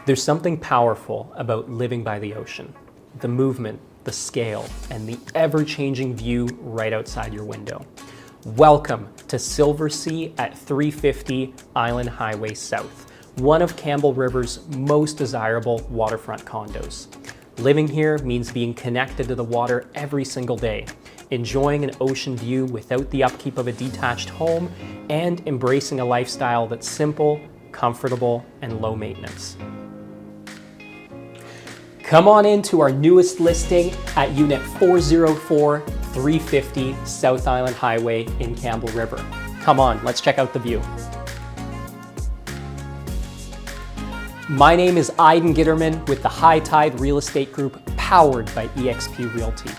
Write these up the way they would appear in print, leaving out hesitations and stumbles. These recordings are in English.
There's something powerful about living by the ocean. The movement, the scale, and the ever-changing view right outside your window. Welcome to Silversea at 350 Island Highway South, one of Campbell River's most desirable waterfront condos. Living here means being connected to the water every single day, enjoying an ocean view without the upkeep of a detached home, and embracing a lifestyle that's simple, comfortable, and low maintenance. Come on into our newest listing at Unit 404 350 South Island Highway in Campbell River. Come on, let's check out the view. My name is Aiden Gitterman with the High Tide Real Estate Group, powered by eXp Realty.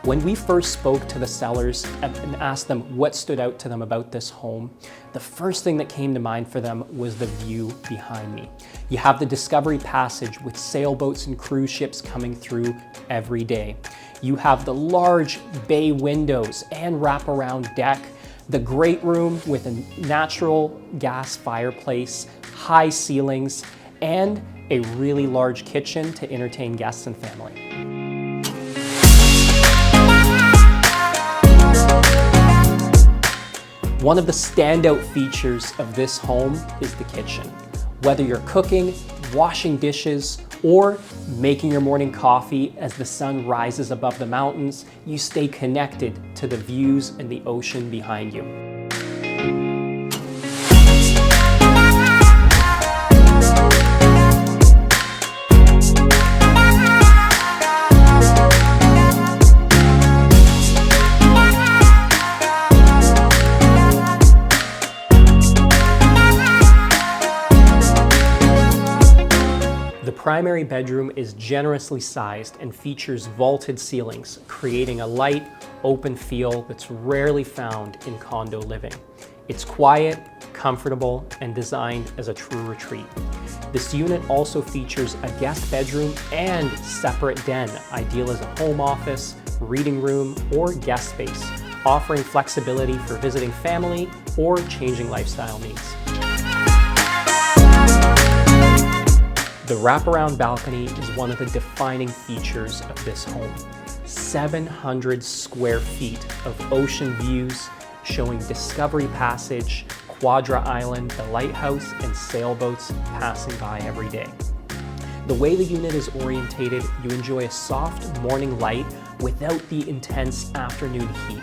When we first spoke to the sellers and asked them what stood out to them about this home, the first thing that came to mind for them was the view behind me. You have the Discovery Passage with sailboats and cruise ships coming through every day. You have the large bay windows and wraparound deck, the great room with a natural gas fireplace, high ceilings, and a really large kitchen to entertain guests and family. One of the standout features of this home is the kitchen. Whether you're cooking, washing dishes, or making your morning coffee as the sun rises above the mountains, you stay connected to the views and the ocean behind you. The primary bedroom is generously sized and features vaulted ceilings, creating a light, open feel that's rarely found in condo living. It's quiet, comfortable, and designed as a true retreat. This unit also features a guest bedroom and separate den, ideal as a home office, reading room, or guest space, offering flexibility for visiting family or changing lifestyle needs. The wraparound balcony is one of the defining features of this home. 700 square feet of ocean views showing Discovery Passage, Quadra Island, the lighthouse, and sailboats passing by every day. The way the unit is orientated, you enjoy a soft morning light without the intense afternoon heat.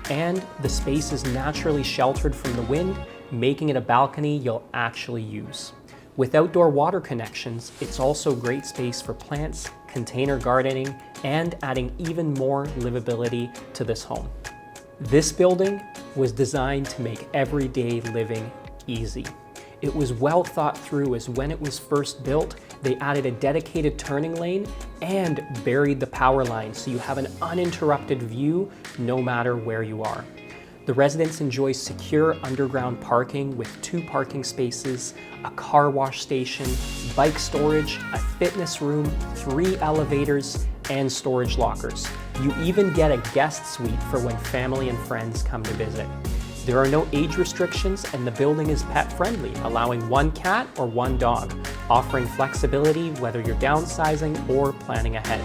And the space is naturally sheltered from the wind, making it a balcony you'll actually use. With outdoor water connections, it's also great space for plants, container gardening, and adding even more livability to this home. This building was designed to make everyday living easy. It was well thought through, as when it was first built, they added a dedicated turning lane and buried the power line so you have an uninterrupted view no matter where you are. The residents enjoy secure underground parking with 2 parking spaces, a car wash station, bike storage, a fitness room, 3 elevators, and storage lockers. You even get a guest suite for when family and friends come to visit. There are no age restrictions, and the building is pet friendly, allowing 1 cat or 1 dog, offering flexibility whether you're downsizing or planning ahead.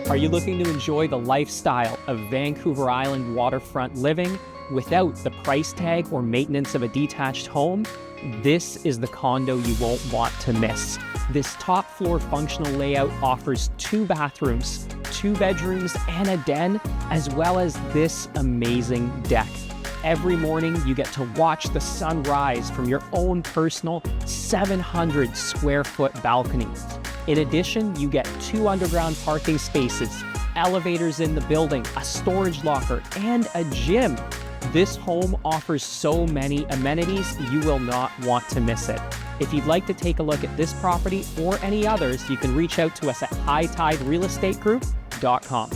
Are you looking to enjoy the lifestyle of Vancouver Island waterfront living without the price tag or maintenance of a detached home? This is the condo you won't want to miss. This top floor functional layout offers 2 bathrooms, 2 bedrooms, and a den, as well as this amazing deck. Every morning you get to watch the sun rise from your own personal 700 square foot balcony. In addition, you get 2 underground parking spaces, elevators in the building, a storage locker, and a gym. This home offers so many amenities, you will not want to miss it. If you'd like to take a look at this property or any others, you can reach out to us at hightiderealestategroup.com.